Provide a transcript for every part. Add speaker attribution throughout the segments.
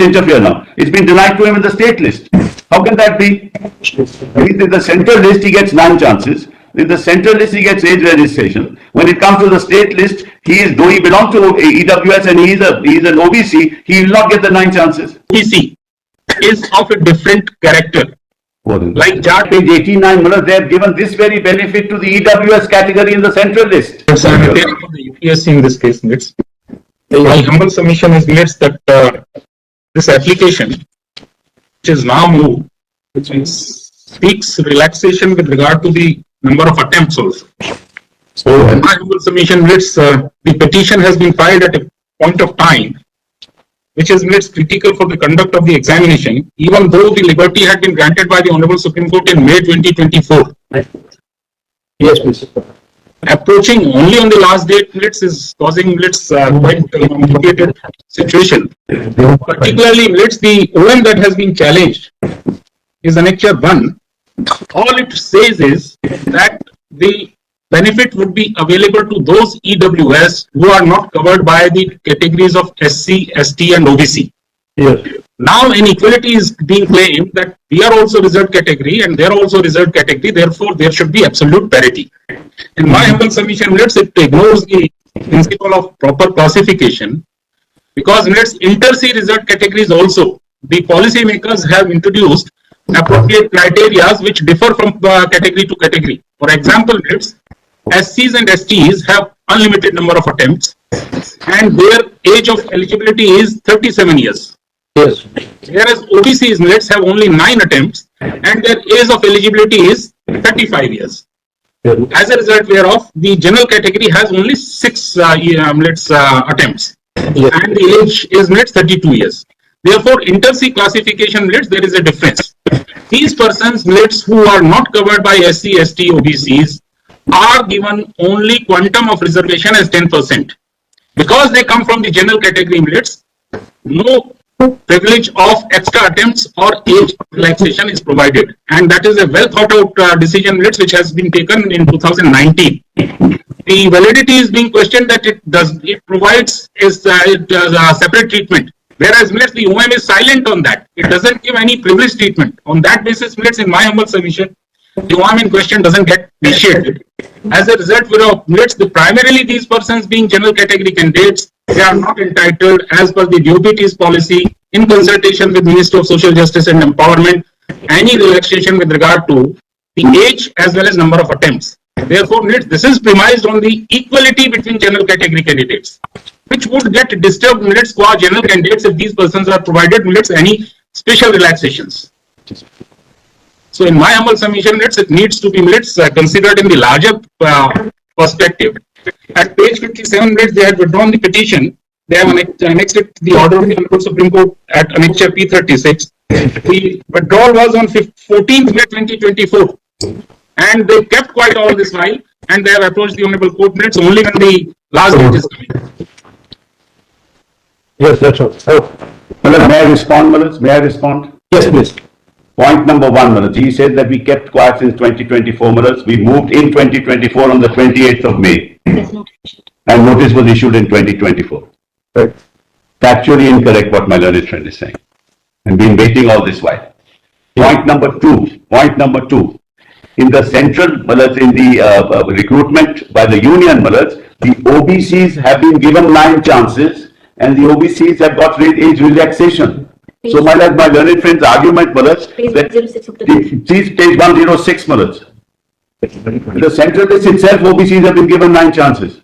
Speaker 1: don't interfere now. It's been denied to him in the state list. How can that be? In the central list, he gets 9 chances. In the central list, he gets age registration. When it comes to the state list, though he belongs to EWS and he is an OBC, he will not get the 9 chances.
Speaker 2: OBC is of a different character. Like chart
Speaker 1: page 89, they have given this very benefit to the EWS category in the central list.
Speaker 2: So I'm appearing for the UPSC in this case, Nits. My humble submission is, Nits, that this application, which is now moved, which speaks relaxation with regard to the number of attempts also. So in my humble submission, Nits, the petition has been filed at a point of time which is critical for the conduct of the examination, even though the liberty had been granted by the Honorable Supreme Court in May 2024.
Speaker 1: Yes, please.
Speaker 2: Approaching only on the last date, is causing quite complicated situation. Particularly, the OM that has been challenged is Annexure 1. All it says is that the benefit would be available to those EWS who are not covered by the categories of SC, ST and OBC.
Speaker 1: Yes.
Speaker 2: Now inequality is being claimed that we are also reserved category and they are also reserved category, therefore there should be absolute parity. In my humble submission, it ignores the principle of proper classification, because inter-C reserved categories also, the policy makers have introduced appropriate criteria which differ from category to category. For example, SCs and STs have unlimited number of attempts and their age of eligibility is 37 years.
Speaker 1: Yes.
Speaker 2: Whereas OBCs have only 9 attempts and their age of eligibility is 35 years.
Speaker 1: Yes.
Speaker 2: As a result whereof, the general category has only 6 attempts. Yes. And the age is 32 years. Therefore, inter-C classification there is a difference. These persons who are not covered by SC, ST, OBCs are given only quantum of reservation as 10%. Because they come from the general category, no privilege of extra attempts or age relaxation is provided. And that is a well thought out decision which has been taken in 2019. The validity is being questioned that it provides a separate treatment. Whereas the OM is silent on that. It doesn't give any privilege treatment. On that basis, in my humble submission, the OM in question doesn't get initiated. As a result, primarily these persons being general category candidates, they are not entitled as per the DOPT's policy in consultation with Ministry of Social Justice and Empowerment, any relaxation with regard to the age as well as number of attempts. Therefore, this is premised on the equality between general category candidates, which would get disturbed qua general candidates if these persons are provided any special relaxations. So in my humble submission, it needs to be considered in the larger perspective. At page 57, they had withdrawn the petition. They have annexed it to the order of the Honorable Supreme Court at Annexure P36. The withdrawal was on 14th May 2024. And they kept quiet all this while, and they have approached the Honorable Court only when the last date is coming.
Speaker 1: Yes, that's all. May I respond, May I respond? Yes, please. Point number 1, he said that we kept quiet since 2024, we moved in 2024 on the 28th of May. And notice was issued in 2024. Right. Factually incorrect what my learned friend is saying. And been waiting all this while. Point number 2. In the central, in the recruitment by the union, the OBCs have been given 9 chances and the OBCs have got age relaxation. So my learned friend's argument,
Speaker 3: page 106 of the
Speaker 1: page 106, the central list itself, OBCs have been given 9 chances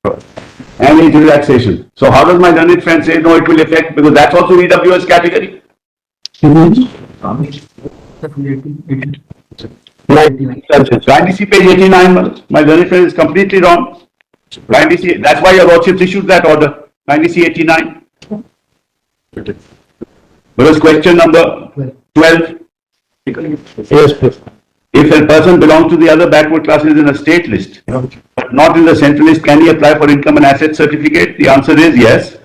Speaker 1: and age relaxation. So how does my learned friend say no, it will affect, because that's also EWS category? Kindly see page 89, my learned friend is completely wrong. Kindly see, that's why your lordships issued that order. Kindly see 89. Because question number 12. Yes, please. If a person belongs to the other backward classes in a state list, but not in the central list, can he apply for income and asset certificate? The answer is yes.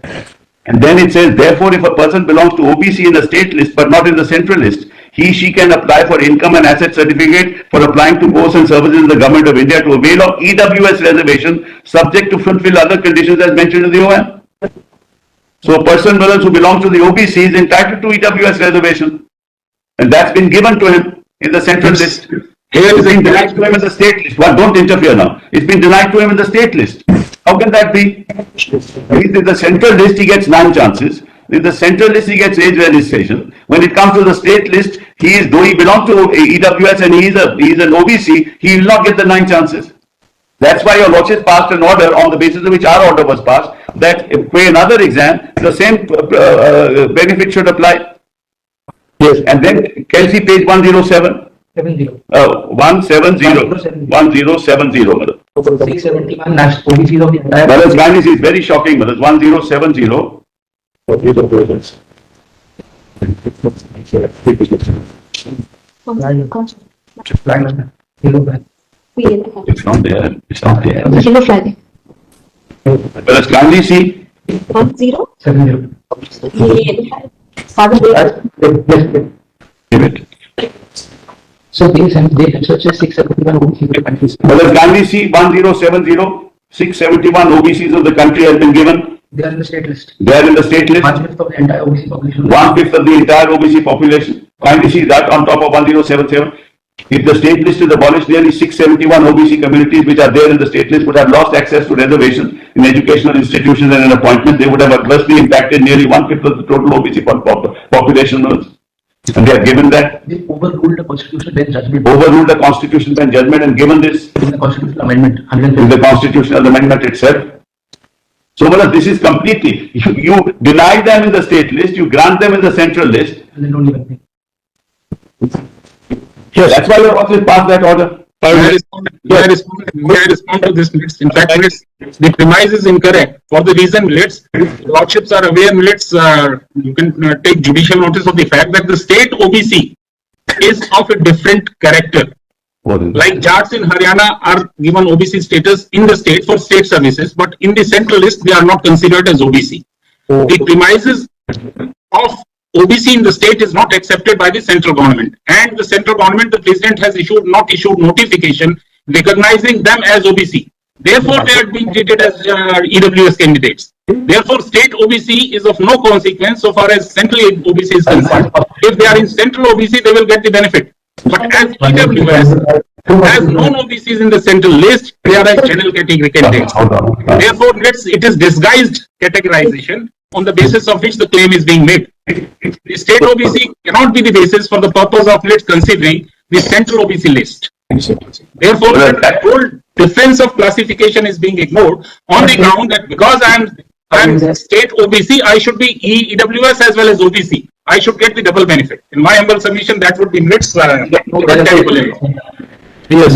Speaker 1: And then it says, therefore, if a person belongs to OBC in the state list, but not in the central list, she can apply for income and asset certificate for applying to posts and services in the Government of India to avail of EWS reservation, subject to fulfill other conditions as mentioned in the OM. So a person who belongs to the OBC is entitled to EWS reservation. And that's been given to him in the central list. Here it's been denied to him in the state list. Well, don't interfere now. It's been denied to him in the state list. How can that be? In the central list, he gets 9 chances. In the central list, he gets age registration. When it comes to the state list, though he belongs to EWS and he is an OBC, he will not get the 9 chances. That's why your lordship passed an order on the basis of which our order was passed, that if for another exam, the same benefit should apply. Yes. And then, Kelsey, page 107.
Speaker 3: 70.
Speaker 1: 170. 1070, madam.
Speaker 3: 671 national OBCs of the entire.
Speaker 1: Madam's kindness is very shocking, madam. 1070. It's not there. It's not there.
Speaker 4: Yellow flag.
Speaker 1: Madam's kindly see.
Speaker 3: 70.
Speaker 4: Yellow flag. Father,
Speaker 1: Give it.
Speaker 3: So they have such a 671 OBCs of the country.
Speaker 1: Madam's kindly see 1070. 671 OBCs of the country has been given.
Speaker 3: They are in the state list.
Speaker 1: They are in the state list.
Speaker 3: 1/5 of the entire OBC population.
Speaker 1: 1/5 of the entire OBC population. Kindly see that on top of 1077. If the state list is abolished, nearly 671 OBC communities which are there in the state list would have lost access to reservations in educational institutions and in appointments. They would have adversely impacted nearly 1/5 of the total OBC population. And they are given that.
Speaker 3: They overruled the constitutional bench judgment.
Speaker 1: Overruled the constitutional bench judgment and given this
Speaker 3: In the constitutional amendment.
Speaker 1: in
Speaker 3: 150.
Speaker 1: the constitutional amendment itself. So, Madam, this is completely, you deny them in the state list, you grant them in the central list.
Speaker 3: And they don't give anything.
Speaker 1: Yes. That's why your office passed that order.
Speaker 2: May I respond to this, minutes? In fact, minutes, the premise is incorrect. For the reason, minutes, lordships are aware, minutes, you can take judicial notice of the fact that the state OBC is of a different character. Like Jats in Haryana are given OBC status in the state for state services, but in the central list, they are not considered as OBC. The premises of OBC in the state is not accepted by the central government, and the central government, the president has not issued notification recognizing them as OBC. Therefore, they are being treated as EWS candidates. Therefore, state OBC is of no consequence so far as central OBC is concerned. If they are in central OBC, they will get the benefit. But as EWS has non-OBCs in the central list, they are a general category candidates. Therefore, it is disguised categorization on the basis of which the claim is being made. The state OBC cannot be the basis for the purpose of considering the central OBC list. Therefore, the whole difference of classification is being ignored on the ground that because I am state OBC, I should be EWS as well as OBC. I should get the double benefit. In my humble submission, that would be NIT's
Speaker 5: Yes.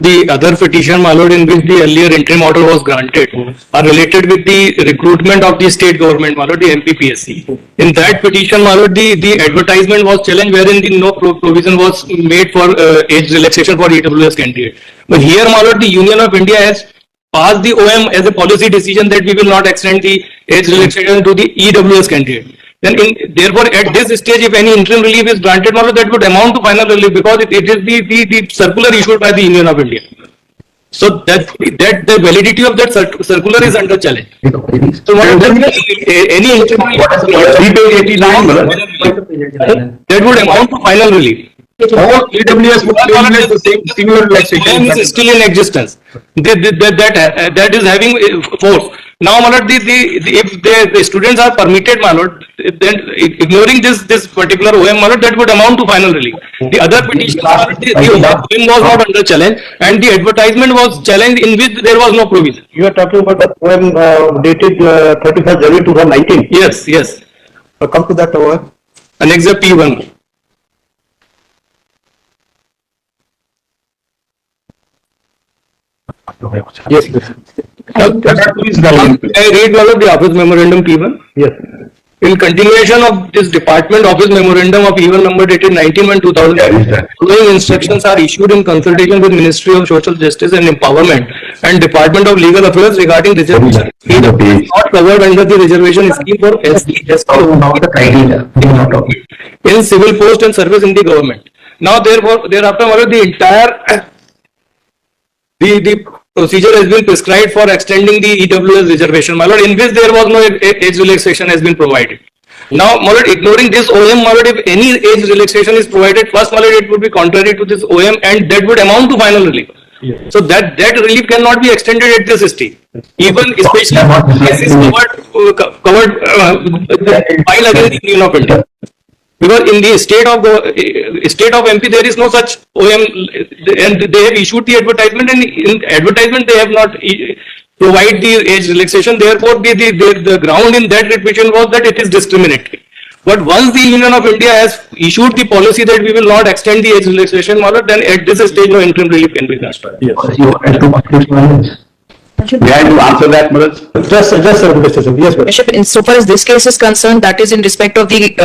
Speaker 5: The other petition, my lord, in which the earlier interim order was granted, are related with the recruitment of the state government, my lord, the MPPSC. In that petition, my lord, the advertisement was challenged wherein no provision was made for age relaxation for EWS candidate. But here, my lord, the Union of India has passed the OM as a policy decision that we will not extend the age relaxation to the EWS candidate. Then, therefore, at this stage, if any interim relief is granted, that would amount to final relief because it is the circular issued by the Union of India. So that the validity of that circular is under challenge. So, any interim relief, that would amount to final relief.
Speaker 2: All EWS would claim the same similar relaxation
Speaker 5: is still in existence. That is having force. Now, my lord, if the students are permitted, my lord, then ignoring this particular OM, my lord, that would amount to final relief. The other petition, the OM was not under challenge, and the advertisement was challenged in which there was no provision.
Speaker 6: You are talking about the OM dated 31st January 2019.
Speaker 5: Yes, yes.
Speaker 6: Come to that OM.
Speaker 5: Annex P1.
Speaker 6: Yes.
Speaker 5: I read one of the office memorandum P1.
Speaker 6: Yes.
Speaker 5: In continuation of this department office memorandum of P1 number dated 19/2000, following instructions are issued in consultation with Ministry of Social Justice and Empowerment and Department of Legal Affairs regarding reservation. Not covered under the reservation scheme for SC,
Speaker 3: the criteria.
Speaker 5: in civil post and service in the government. Now, therefore, thereafter, the entire the procedure has been prescribed for extending the EWS reservation, my lord, in which there was no age relaxation has been provided. Now, my lord, ignoring this OM, my lord, if any age relaxation is provided, first, my lord, it would be contrary to this OM and that would amount to final relief. So that relief cannot be extended at this stage. Even especially cases covered while against the Union of India. Because in the state of MP, there is no such OM, and they have issued the advertisement, and in advertisement they have not provided the age relaxation. Therefore, the ground in that petition was that it is discriminatory. But once the Union of India has issued the policy that we will not extend the age relaxation, then at this stage no interim relief can be done.
Speaker 3: Yes. You are too much violence.
Speaker 1: May I to answer that, Mr.
Speaker 6: Yes,
Speaker 7: Bishop, insofar as this case is concerned, that is in respect of the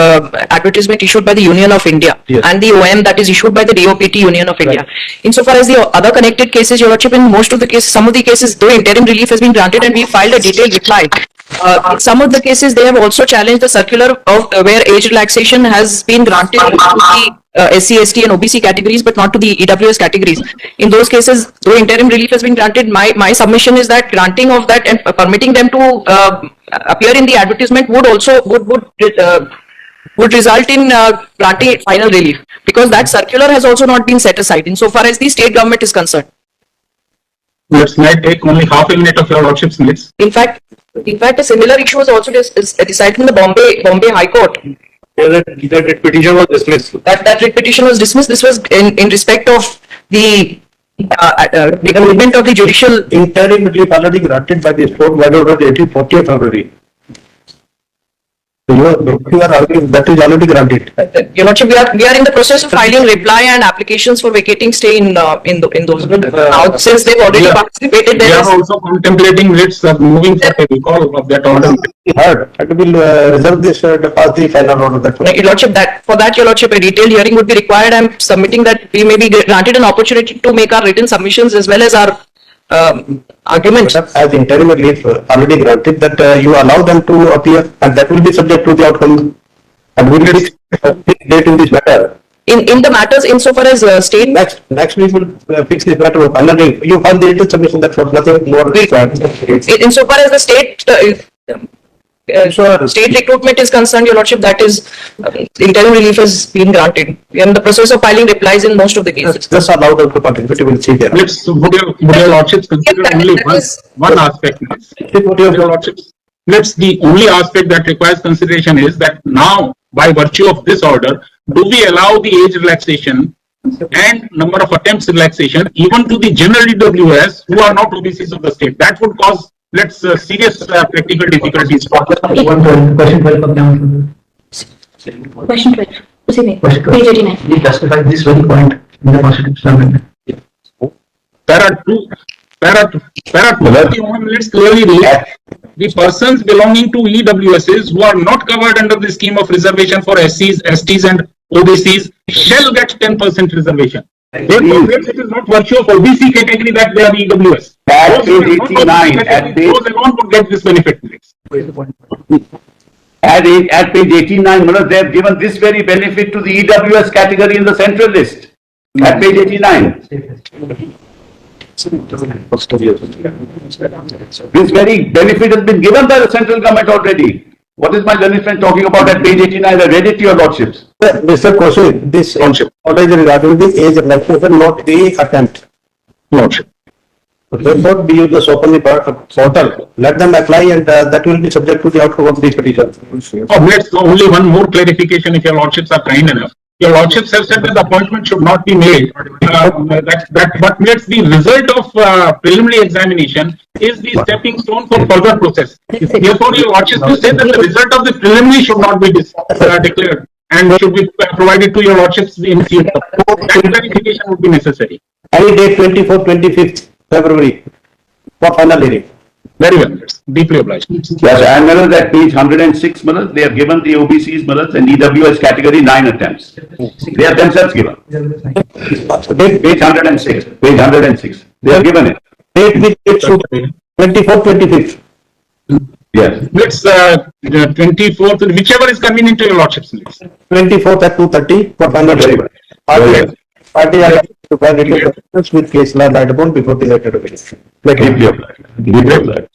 Speaker 7: advertisement issued by the Union of India and the OM that is issued by the DOPT Union of India. Insofar as the other connected cases, Your Lordship, in most of the cases, some of the cases, though interim relief has been granted and we filed a detailed reply. In some of the cases, they have also challenged the circular of where age relaxation has been granted to the SC, ST and OBC categories, but not to the EWS categories. In those cases, though interim relief has been granted, my submission is that granting of that and permitting them to appear in the advertisement would also would result in granting final relief, because that circular has also not been set aside insofar as the state government is concerned.
Speaker 2: Let's may take only half a minute of Your Lordship's minutes.
Speaker 7: In fact, a similar issue was also decided in the Bombay High Court.
Speaker 5: That petition was dismissed.
Speaker 7: That writ petition was dismissed. This was in respect of the commitment of the judicial.
Speaker 6: interim relief already granted by the court by order dated 40th February. So you are arguing that is already granted.
Speaker 7: Your Lordship, we are in the process of filing reply and applications for vacating stay in those. Now, since they've already participated,
Speaker 2: We
Speaker 7: there
Speaker 2: are
Speaker 7: is.
Speaker 2: also contemplating writs of moving for a recall of that order.
Speaker 6: Heard. I will reserve this to pass the final order. That
Speaker 7: Your Lordship, Your Lordship, a detailed hearing would be required. I am submitting that we may be granted an opportunity to make our written submissions as well as our arguments.
Speaker 6: as interim relief already granted, that you allow them to appear, and that will be subject to the outcome. And we will fix date in this matter.
Speaker 7: In the matters insofar as state.
Speaker 6: Next week will fix this matter. Finally, you have the written submission. That's what, nothing more required.
Speaker 7: Insofar as the state state recruitment is concerned, Your Lordship, that is interim relief has been granted. We are in the process of filing replies in most of the cases.
Speaker 6: Just allow them to participate. You will see there.
Speaker 2: Would your Lordships consider only one aspect? Your Lordships, the only aspect that requires consideration is that now, by virtue of this order, do we allow the age relaxation and number of attempts relaxation even to the general EWS who are not OBCs of the state? That would cause serious practical difficulties.
Speaker 3: Question 12 of down.
Speaker 4: Question 12. Page
Speaker 3: Question 12.
Speaker 4: 89.
Speaker 3: We justified this very point in the Constitutional Amendment.
Speaker 2: Para 2 of the minutes clearly read, the persons belonging to EWSs who are not covered under the scheme of reservation for SCs, STs and OBCs shall get 10% reservation. Therefore, it is not virtue of OBC category that they are EWS.
Speaker 1: At page 89,
Speaker 2: those alone would get this benefit.
Speaker 1: At page 89, they have given this very benefit to the EWS category in the central list. At page 89. This very benefit has been given by the central government already. What is my benefit talking about at page 89? I read it to your lordships.
Speaker 6: Mr. Koshi, this order is regarding the age relaxation, not the attempt.
Speaker 2: Lordship.
Speaker 6: Therefore, we use this open the portal. Let them apply, and that will be subject to the outcome of the petition.
Speaker 2: Let's only one more clarification if your lordships are kind enough. Your lordships have said that the appointment should not be made. But let's the result of preliminary examination is the stepping stone for further process. Therefore, your lordships will say that the result of the preliminary should not be declared and should be provided to your lordships in future. That clarification would be necessary.
Speaker 6: Any date 24th, 25th February for final hearing.
Speaker 2: Very well, deeply obliged.
Speaker 1: Yes, and at page 106, they have given the OBCs and EWS category 9 attempts. They have themselves given. Page 106. Page 106. They have given it.
Speaker 6: Date which it should 24th, 25th.
Speaker 1: Yes.
Speaker 2: Let's 24th, whichever is convenient to your lordships.
Speaker 6: 24th at 2:30 for final hearing. Party to provide written documents with case law right upon before the letter of it. Like
Speaker 1: Deeply applied. Deeply applied.